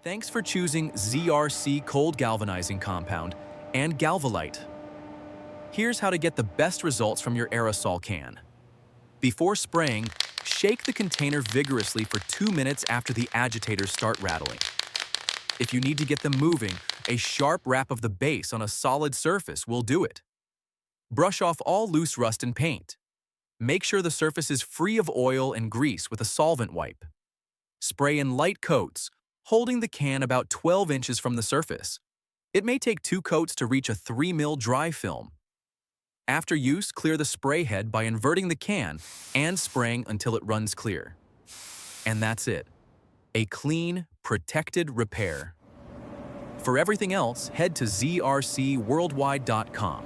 Thanks for choosing ZRC Cold Galvanizing Compound and Galvilite. Here's how to get the best results from your aerosol can. Before spraying, shake the container vigorously for 2 minutes after the agitators start rattling. If you need to get them moving, a sharp rap of the base on a solid surface will do it. Brush off all loose rust and paint. Make sure the surface is free of oil and grease with a solvent wipe. Spray in light coats, holding the can about 12 inches from the surface. It may take 2 coats to reach a 3 mil dry film. After use, clear the spray head by inverting the can and spraying until it runs clear. And that's it. A clean, protected repair. For everything else, head to zrcworldwide.com.